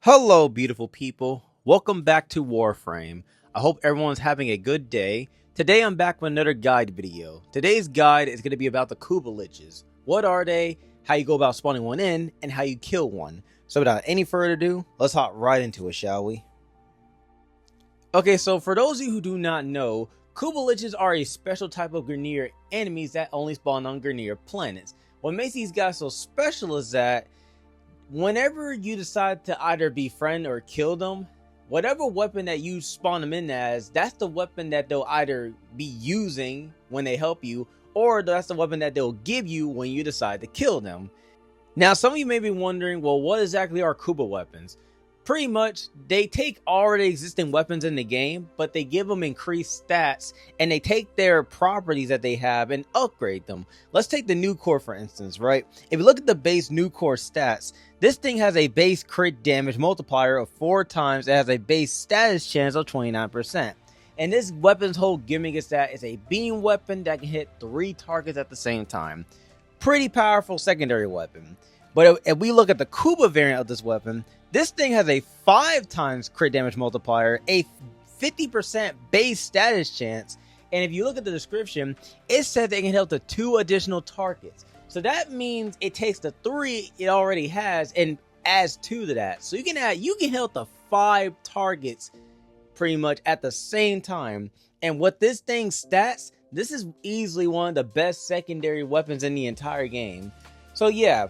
Hello, beautiful people. Welcome back to Warframe. I hope everyone's having a good day. Today I'm back with another guide video. Today's guide is going to be about the Kuva Liches. What are they, how you go about spawning one in, and how you kill one. So without any further ado, let's hop right into it, shall we? Okay, so for those of you who do not know, Kuva Liches are a special type of Grineer enemies that only spawn on Grineer planets. What makes these guys so special is that whenever you decide to either befriend or kill them, whatever weapon that you spawn them in as, that's the weapon that they'll either be using when they help you, or that's the weapon that they'll give you when you decide to kill them. Now, some of you may be wondering, well, what exactly are Kuva weapons? Pretty much, they take already existing weapons in the game, but they give them increased stats, and they take their properties that they have and upgrade them. Let's take the new core, for instance, right? If you look at the base new core stats, this thing has a base crit damage multiplier of 4 times. It has a base status chance of 29%. And this weapon's whole gimmick is that it's a beam weapon that can hit 3 targets at the same time. Pretty powerful secondary weapon. But if we look at the Kuva variant of this weapon, this thing has a 5 times crit damage multiplier, a 50% base status chance, and if you look at the description, it says it can hit up to 2 additional targets. So that means it takes the 3 it already has and adds 2 to that. So you can hit up to 5 targets pretty much at the same time. And what this thing stats, this is easily one of the best secondary weapons in the entire game. So yeah,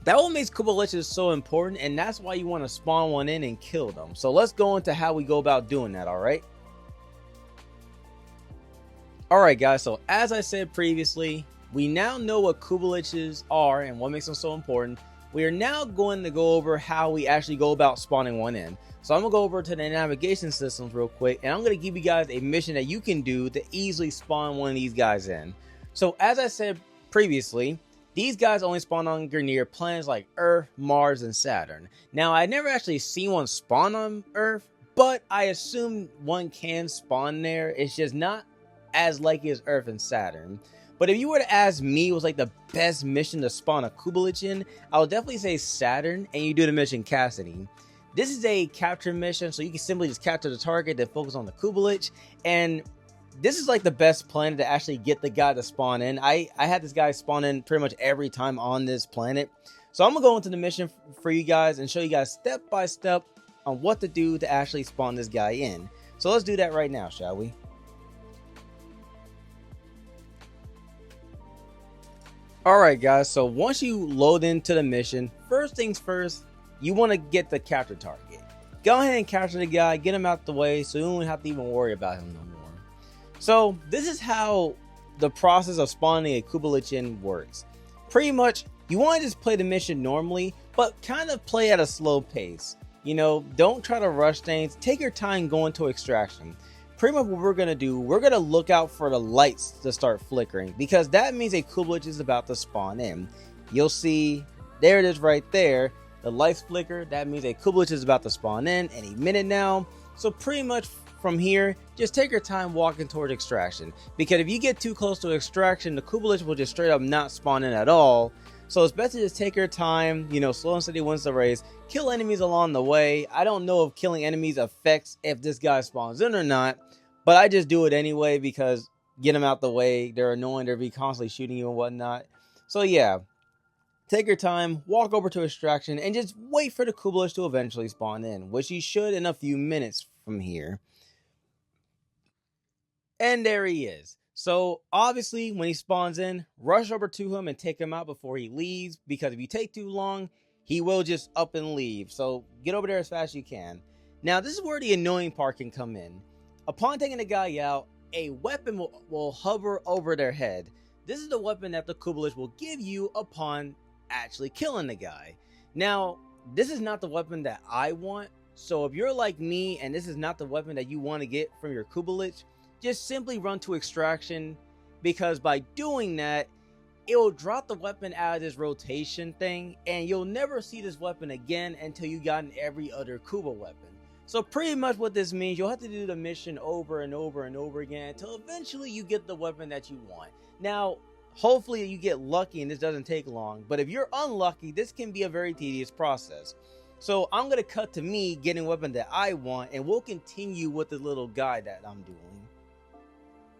that what makes Kuva Liches so important, and that's why you want to spawn one in and kill them. So let's go into how we go about doing that, alright? Alright guys, so as I said previously, we now know what Kuva Liches are and what makes them so important. We are now going to go over how we actually go about spawning one in. So I'm going to go over to the navigation systems real quick, and I'm going to give you guys a mission that you can do to easily spawn one of these guys in. So as I said previously, these guys only spawn on Grineer planets like Earth, Mars, and Saturn. Now, I never actually seen one spawn on Earth, but I assume one can spawn there. It's just not as likely as Earth and Saturn. But if you were to ask me, was like the best mission to spawn a Kuva Lich in, I would definitely say Saturn, and you do the mission Cassidy. This is a capture mission, so you can simply just capture the target, then focus on the Kuva Lich, and this is like the best planet to actually get the guy to spawn in. I had this guy spawn in pretty much every time on this planet. So I'm going to go into the mission for you guys and show you guys step by step on what to do to actually spawn this guy in. So let's do that right now, shall we? Alright guys, so once you load into the mission, first things first, you want to get the capture target. Go ahead and capture the guy, get him out the way so you don't have to even worry about him no more. So this is how the process of spawning a Kuva Lich in works. Pretty much, you want to just play the mission normally, but kind of play at a slow pace. You know, don't try to rush things. Take your time going to extraction. Pretty much what we're going to do, we're going to look out for the lights to start flickering, because that means a Kuva Lich is about to spawn in. You'll see, there it is right there. The lights flicker, that means a Kuva Lich is about to spawn in any minute now. So pretty much from here, just take your time walking toward extraction, because if you get too close to extraction, the Kuva Lich will just straight up not spawn in at all. So it's best to just take your time, you know, slow and steady wins the race, kill enemies along the way. I don't know if killing enemies affects if this guy spawns in or not, but I just do it anyway because get them out the way. They're annoying, they'll be constantly shooting you and whatnot. So yeah, take your time, walk over to extraction, and just wait for the Kuva Lich to eventually spawn in, which he should in a few minutes from here. And there he is. So obviously when he spawns in, rush over to him and take him out before he leaves, because if you take too long, he will just up and leave. So get over there as fast as you can. Now this is where the annoying part can come in. Upon taking the guy out, a weapon will hover over their head. This is the weapon that the Kuva Lich will give you upon actually killing the guy. Now this is not the weapon that I want, so if you're like me and this is not the weapon that you want to get from your Kuva Lich, just simply run to extraction, because by doing that, it will drop the weapon out of this rotation thing, and you'll never see this weapon again until you've gotten every other Kuva weapon. So pretty much what this means, you'll have to do the mission over and over and over again until eventually you get the weapon that you want. Now, Hopefully you get lucky and this doesn't take long, but if you're unlucky, this can be a very tedious process. So I'm going to cut to me getting a weapon that I want, and we'll continue with the little guide that I'm doing.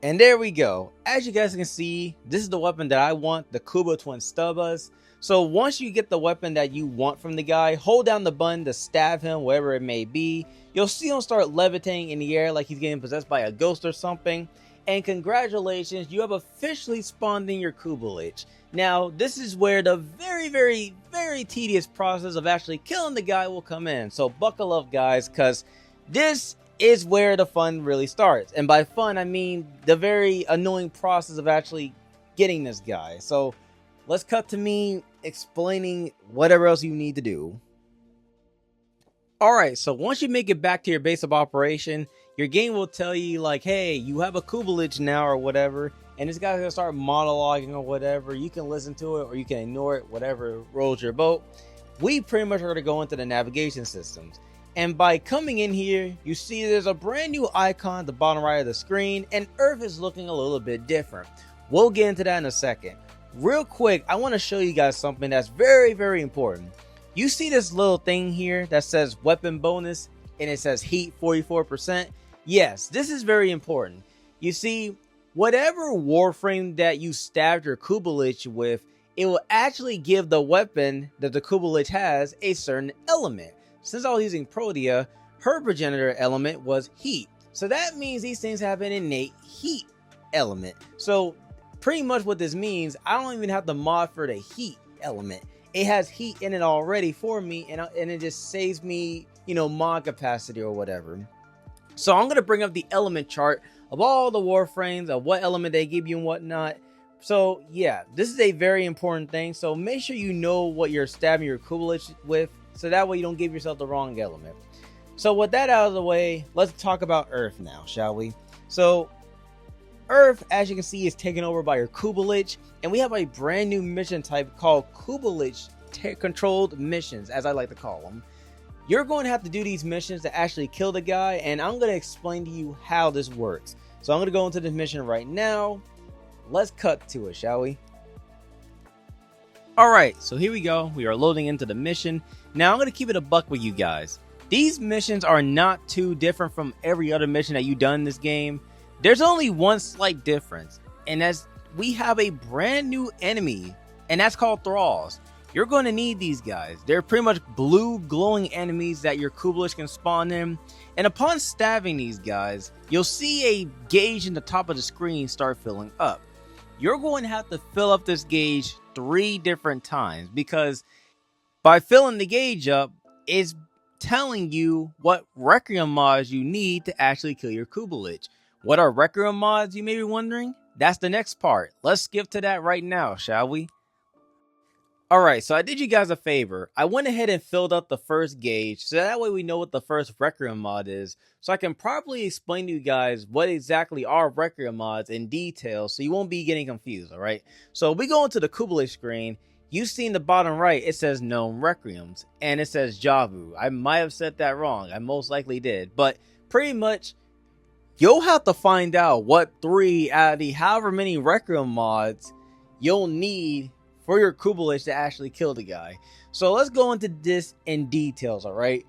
And there we go. As you guys can see, this is the weapon that I want, the Kuva Twin Stubbas. So once you get the weapon that you want from the guy, hold down the button to stab him, wherever it may be. You'll see him start levitating in the air like he's getting possessed by a ghost or something. And congratulations, you have officially spawned in your Kuva Lich. Now, this is where the very tedious process of actually killing the guy will come in. So buckle up, guys, because this is where the fun really starts. And by fun, I mean the very annoying process of actually getting this guy. So let's cut to me explaining whatever else you need to do. Alright, so once you make it back to your base of operation, your game will tell you like, hey, you have a Kuva Lich now or whatever, and this guy's gonna start monologuing or whatever. You can listen to it or you can ignore it, whatever rolls your boat. We pretty much are gonna go into the navigation systems. And by coming in here, you see there's a brand new icon at the bottom right of the screen, and Earth is looking a little bit different. We'll get into that in a second. Real quick, I want to show you guys something that's very important. You see this little thing here that says weapon bonus, and it says heat 44%. Yes, this is very important. You see, whatever Warframe that you stabbed your Kuva Lich with, it will actually give the weapon that the Kuva Lich has a certain element. Since I was using Protea, her progenitor element was heat. So that means these things have an innate heat element. So pretty much what this means, I don't even have to mod for the heat element. It has heat in it already for me, and it just saves me, mod capacity or whatever. So I'm going to bring up the element chart of all the Warframes, of what element they give you and whatnot. So yeah, this is a very important thing. So make sure you know what you're stabbing your Kuva Lich with, so that way you don't give yourself the wrong element. So with that out of the way, let's talk about Earth now, shall we? So Earth, as you can see, is taken over by your Kuva Lich, and we have a brand new mission type called Kuva Lich controlled missions, as I like to call them. You're going to have to do these missions to actually kill the guy, and I'm going to explain to you how this works. So I'm going to go into this mission right now. Let's cut to it, shall we? Alright, so here we go. We are loading into the mission. Now I'm going to keep it a buck with you guys. These missions are not too different from every other mission that you've done in this game. There's only one slight difference, and that's we have a brand new enemy, and that's called Thralls. You're going to need these guys. They're pretty much blue glowing enemies that your Kuva Lich can spawn in, and upon stabbing these guys, you'll see a gauge in the top of the screen start filling up. You're going to have to fill up this gauge 3 different times, because by filling the gauge up, it's telling you what Requiem Mods you need to actually kill your Kuva Lich. What are Requiem Mods, you may be wondering? That's the next part. Let's skip to that right now, shall we? Alright, so I did you guys a favor. I went ahead and filled up the first gauge, so that way we know what the first Requiem Mod is, so I can properly explain to you guys what exactly are Requiem Mods in detail, so you won't be getting confused, alright? So we go into the Kuva Lich screen. You see in the bottom right, it says known Requiems, and it says Javu. I might have said that wrong. I most likely did, but pretty much you'll have to find out what 3 out of the however many Requiem Mods you'll need for your Kuva Lich to actually kill the guy. So let's go into this in details, alright?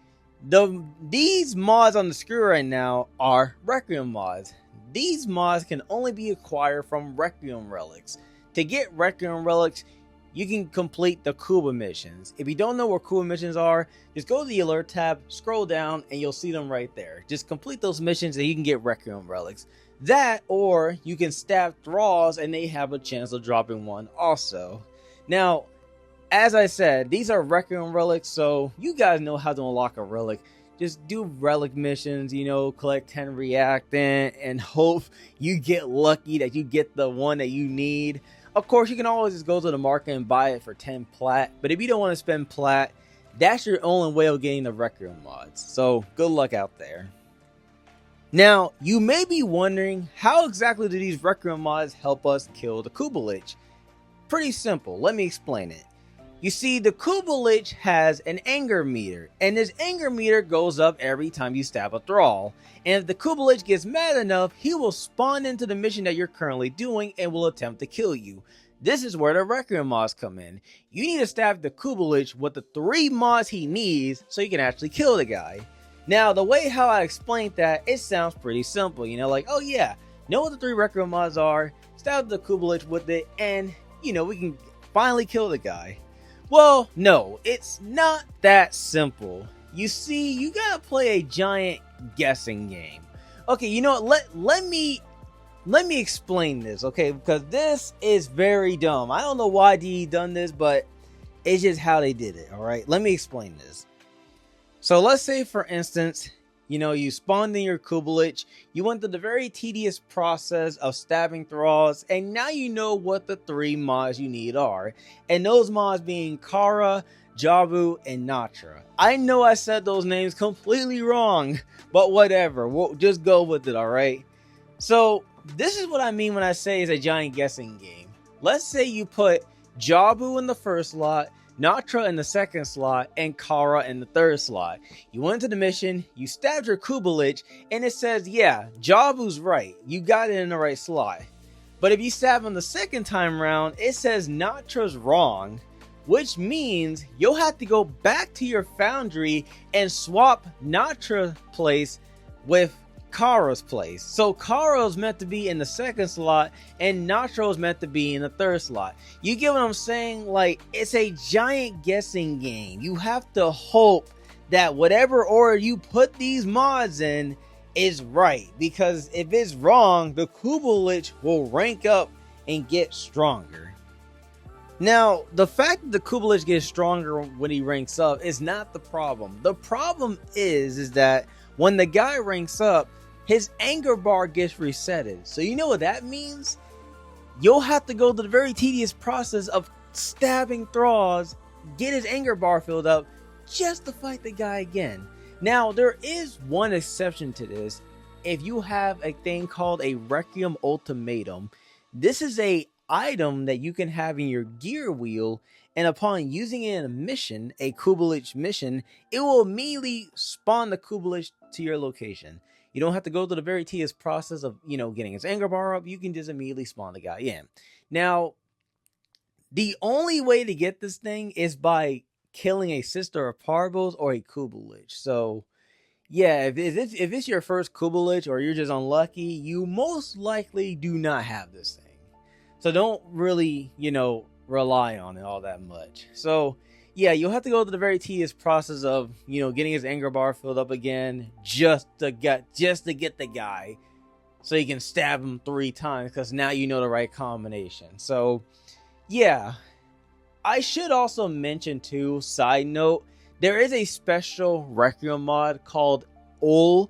These mods on the screen right now are Requiem Mods. These mods can only be acquired from Requiem Relics. To get Requiem Relics, you can complete the Kuva missions. If you don't know where Kuva missions are, just go to the alert tab, scroll down, and you'll see them right there. Just complete those missions and you can get Requiem Relics. That, or you can stab Thralls and they have a chance of dropping one also. Now, as I said, these are Requiem Relics, so you guys know how to unlock a relic. Just do relic missions, collect 10 reactant and hope you get lucky that you get the one that you need. Of course, you can always just go to the market and buy it for 10 plat, but if you don't want to spend plat, that's your only way of getting the Requiem Mods. So, good luck out there. Now, you may be wondering, how exactly do these Requiem Mods help us kill the Kuva Lich? Pretty simple, let me explain it. You see, the Kuva Lich has an anger meter, and this anger meter goes up every time you stab a Thrall. And if the Kuva Lich gets mad enough, he will spawn into the mission that you're currently doing and will attempt to kill you. This is where the Requiem Mods come in. You need to stab the Kuva Lich with the 3 mods he needs so you can actually kill the guy. Now, the way how I explained that, it sounds pretty simple, you know, like, oh yeah, know what the 3 Requiem Mods are, stab the Kuva Lich with it, and, you know, we can finally kill the guy. Well, no, it's not that simple. You see, you gotta play a giant guessing game. Okay, you know what, let me explain this, okay, because this is very dumb. I don't know why DE done this, but it's just how they did it, alright? Let me explain this. So let's say, for instance, you know, you spawned in your Kuva Lich, you went through the very tedious process of stabbing thralls, and now you know what the 3 mods you need are. And those mods being Kara, Javu, and Natra. I know I said those names completely wrong, but whatever, we'll just go with it, alright? So, this is what I mean when I say it's a giant guessing game. Let's say you put Jabu in the first slot, Natra in the second slot, and Kara in the third slot. You went to the mission, you stabbed your Kuva Lich, and it says, yeah, Jabu's right. You got it in the right slot. But if you stab him the second time around, it says Natra's wrong, which means you'll have to go back to your foundry and swap Natra's place with Kara's place. So Kara's meant to be in the second slot and Natro's meant to be in the third slot. You get what I'm saying? Like, it's a giant guessing game. You have to hope that whatever order you put these mods in is right, because if it's wrong, the Kuva Lich will rank up and get stronger. Now, the fact that the Kuva Lich gets stronger when he ranks up is not the problem. The problem is that when the guy ranks up, his anger bar gets resetted. So you know what that means? You'll have to go through the very tedious process of stabbing thralls, get his anger bar filled up, just to fight the guy again. Now, there is one exception to this. If you have a thing called a Requiem Ultimatum, this is a item that you can have in your gear wheel, and upon using it in a mission, a Kuva Lich mission, it will immediately spawn the Kuva Lich to your location. You don't have to go through the very tedious process of, you know, getting his anger bar up. You can just immediately spawn the guy in. Now, the only way to get this thing is by killing a Sister of Parvos or a Kuva Lich. So, yeah, if it's your first Kuva Lich or you're just unlucky, you most likely do not have this thing. So don't really, you know, rely on it all that much. So, yeah, you'll have to go through the very tedious process of, you know, getting his anger bar filled up again just to get the guy so you can stab him 3 times, because now you know the right combination. So, yeah. I should also mention too, side note, there is a special Requiem mod called Ul.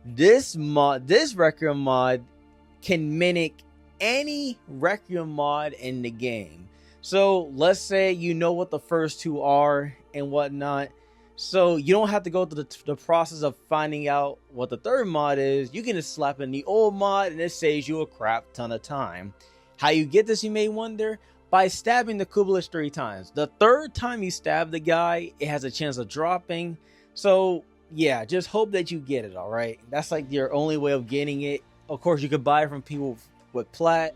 This Requiem mod can mimic any Requiem mod in the game. So let's say you know what the first 2 are and whatnot, so you don't have to go through the process of finding out what the 3rd mod is. You can just slap in the old mod and it saves you a crap ton of time. How you get this, you may wonder? By stabbing the Kuva Lich 3 times. The 3rd time you stab the guy, it has a chance of dropping. So yeah, just hope that you get it, alright? That's like your only way of getting it. Of course, you could buy it from people with plat,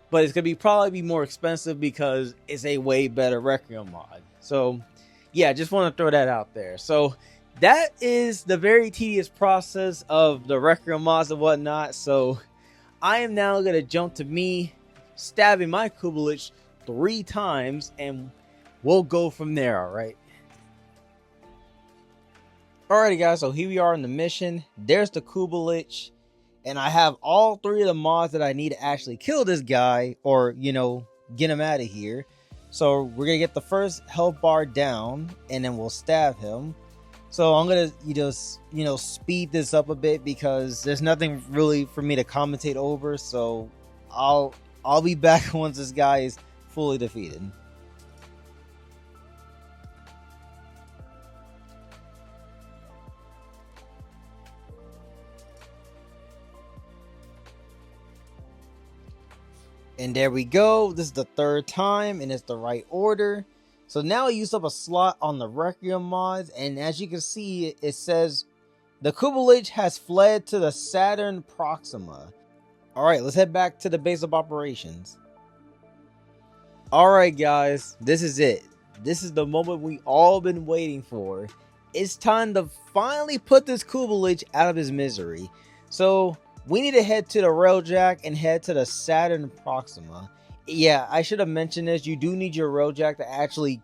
but it's gonna probably be more expensive because it's a way better Requiem mod. So yeah, just want to throw that out there. So that is the very tedious process of the Requiem mods and whatnot. So I am now gonna jump to me stabbing my Kuva Lich 3 times, and we'll go from there. Alright, guys, so here we are in the mission. There's the Kuva Lich. And I have all 3 of the mods that I need to actually kill this guy, or, you know, get him out of here. So we're going to get the first health bar down, and then we'll stab him. So I'm going to, speed this up a bit because there's nothing really for me to commentate over. So I'll be back once this guy is fully defeated. And there we go. This is the 3rd time, and it's the right order. So now I used up a slot on the Requiem mods, and as you can see, it says the Kuva Lich has fled to the Saturn Proxima. Alright, let's head back to the base of operations. Alright guys, this is it. This is the moment we all been waiting for. It's time to finally put this Kuva Lich out of his misery. So we need to head to the Railjack and head to the Saturn Proxima. Yeah, I should have mentioned this. You do need your Railjack to actually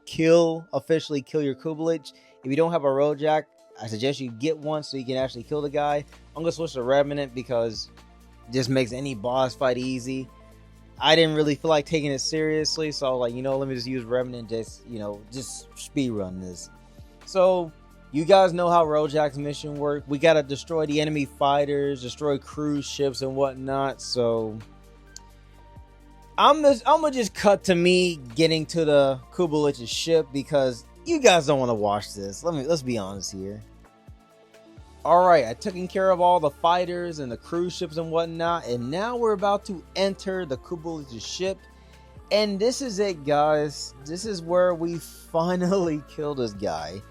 officially kill your Kuva Lich. If you don't have a Railjack, I suggest you get one so you can actually kill the guy. I'm gonna switch to Revenant because it just makes any boss fight easy. I didn't really feel like taking it seriously, so I was like, let me just use Revenant, just speed run this. So you guys know how Railjack's mission works. We gotta destroy the enemy fighters, destroy cruise ships and whatnot. So I'm gonna just cut to me getting to the Kuva Lich's ship because you guys don't want to watch this. Let's be honest here. Alright, I taken care of all the fighters and the cruise ships and whatnot, and now we're about to enter the Kuva Lich's ship. And this is it, guys. This is where we finally kill this guy.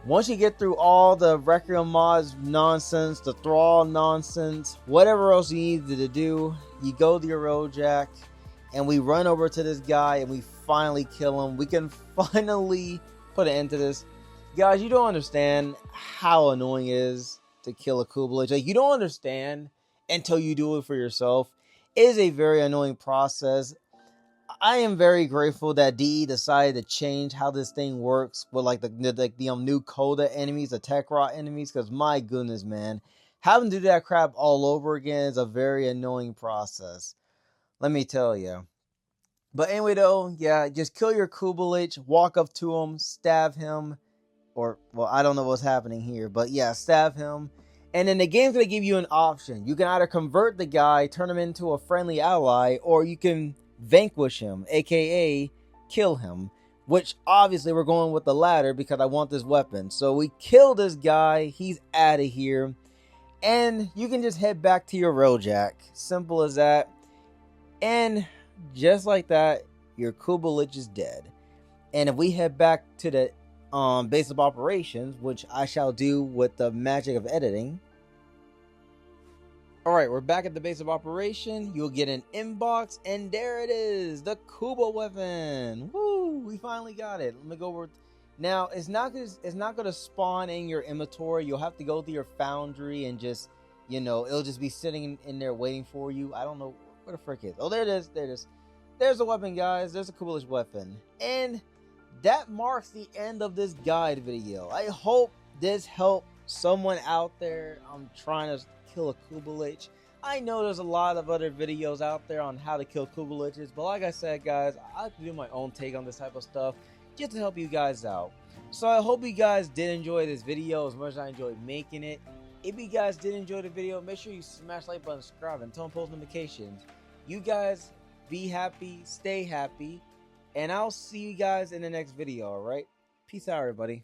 Once you get through all the Requiem Mods nonsense, the Thrall nonsense, whatever else you needed to do, you go to your Railjack, and we run over to this guy, and we finally kill him. We can finally put an end to this. Guys, you don't understand how annoying it is to kill a Kuva Lich. Like, you don't understand until you do it for yourself. It is a very annoying process. I am very grateful that DE decided to change how this thing works with like the new Coda enemies, the Tech Rot enemies, because my goodness, man, having to do that crap all over again is a very annoying process. Let me tell you. But anyway, though, yeah, just kill your Kuva Lich, walk up to him, stab him. Or, well, I don't know what's happening here, but yeah, stab him. And then the game's going to give you an option. You can either convert the guy, turn him into a friendly ally, or you can vanquish him, aka kill him. Which, obviously, we're going with the latter because I want this weapon. So we kill this guy, he's out of here. And you can just head back to your Railjack. Simple as that. And just like that, your Kuva Lich is dead. And if we head back to the base of operations, which I shall do with the magic of editing. Alright, we're back at the base of operation. You'll get an inbox, and there it is, the Kuva weapon. Woo, we finally got it. Let me go over. Now, it's not gonna spawn in your inventory. You'll have to go to your foundry and just, it'll just be sitting in there waiting for you. I don't know where the frick is. Oh, there it is. There's the weapon, guys. There's a Kuva Lich weapon. And that marks the end of this guide video. I hope this helped someone out there. I'm trying to kill a Kuva Lich. I know there's a lot of other videos out there on how to kill Kuva Liches, but like I said, guys, I like to do my own take on this type of stuff just to help you guys out. So I hope you guys did enjoy this video as much as I enjoyed making it. If you guys did enjoy the video, make sure you smash the like button, subscribe, and turn on post notifications. You guys be happy, stay happy. And I'll see you guys in the next video, alright? Peace out, everybody.